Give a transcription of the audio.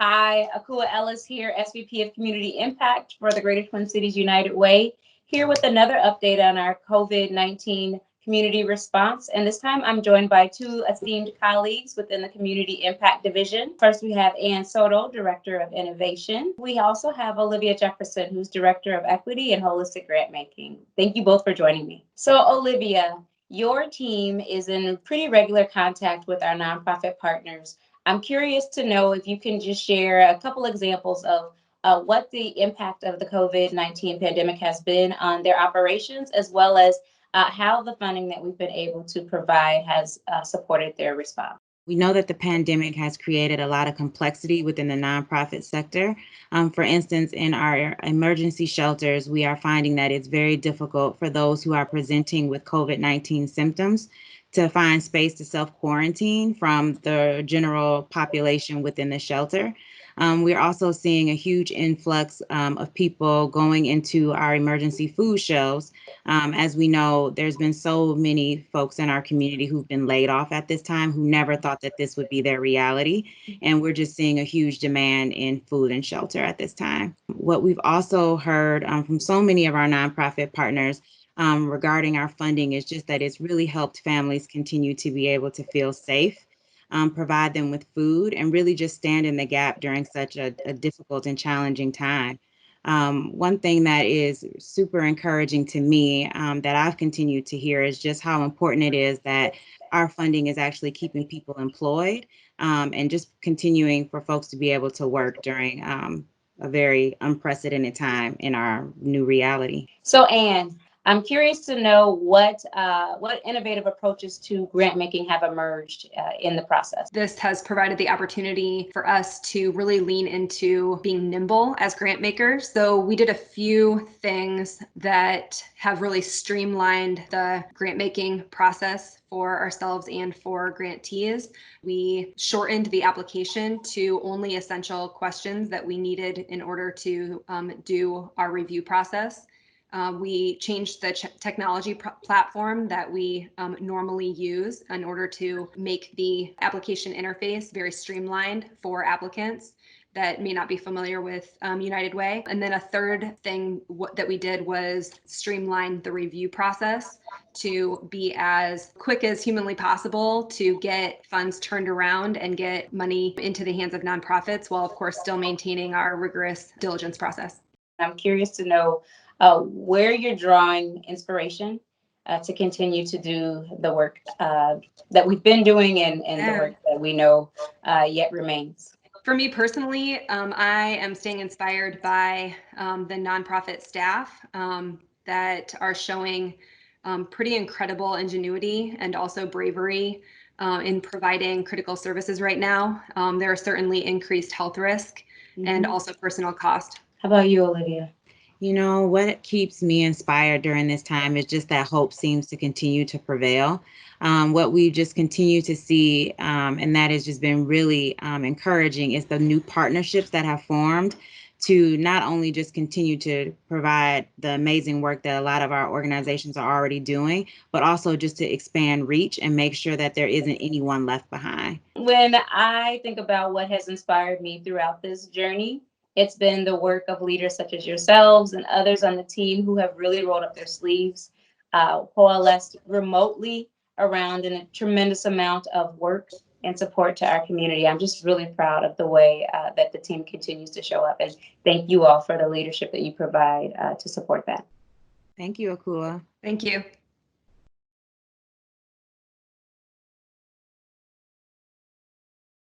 Hi, Akua Ellis here, SVP of Community Impact for the Greater Twin Cities United Way, here with another update on our COVID-19 community response. And this time I'm joined by two esteemed colleagues within the Community Impact Division. First, we have Soto, Director of Innovation. We also have Olivia Jefferson, who's Director of Equity and Holistic Grant Making. Thank you both for joining me. So, Olivia, your team is in pretty regular contact with our nonprofit partners. I'm curious to know if you can just share a couple examples of what the impact of the COVID-19 pandemic has been on their operations, as well as how the funding that we've been able to provide has supported their response. We know that the pandemic has created a lot of complexity within the nonprofit sector. For instance, in our emergency shelters, we are finding that it's very difficult for those who are presenting with COVID-19 symptoms to find space to self-quarantine from the general population within the shelter. We're also seeing a huge influx of people going into our emergency food shelves. As we know, there's been so many folks in our community who've been laid off at this time who never thought that this would be their reality. And we're just seeing a huge demand in food and shelter at this time. What we've also heard from so many of our nonprofit partners regarding our funding is just that it's really helped families continue to be able to feel safe, provide them with food, and really just stand in the gap during such a difficult and challenging time. One thing that is super encouraging to me that I've continued to hear is just how important it is that our funding is actually keeping people employed and just continuing for folks to be able to work during a very unprecedented time in our new reality. So, Anne, I'm curious to know what innovative approaches to grant making have emerged in the process. This has provided the opportunity for us to really lean into being nimble as grant makers. So we did a few things that have really streamlined the grant making process for ourselves and for grantees. We shortened the application to only essential questions that we needed in order to do our review process. We changed the technology platform that we normally use in order to make the application interface very streamlined for applicants that may not be familiar with United Way. And then a third thing that we did was streamline the review process to be as quick as humanly possible to get funds turned around and get money into the hands of nonprofits while, of course, still maintaining our rigorous diligence process. I'm curious to know where you're drawing inspiration to continue to do the work that we've been doing and the work that we know yet remains. For me personally, I am staying inspired by the nonprofit staff that are showing pretty incredible ingenuity and also bravery in providing critical services right now. There are certainly increased health risk and also personal cost. How about you, Olivia? You know, what keeps me inspired during this time is just that hope seems to continue to prevail. What we just continue to see, and that has just been really encouraging, is the new partnerships that have formed to not only just continue to provide the amazing work that a lot of our organizations are already doing, but also just to expand reach and make sure that there isn't anyone left behind. When I think about what has inspired me throughout this journey, it's been the work of leaders such as yourselves and others on the team who have really rolled up their sleeves, coalesced remotely around a tremendous amount of work and support to our community. I'm just really proud of the way that the team continues to show up. And thank you all for the leadership that you provide to support that. Thank you, Akua. Thank you.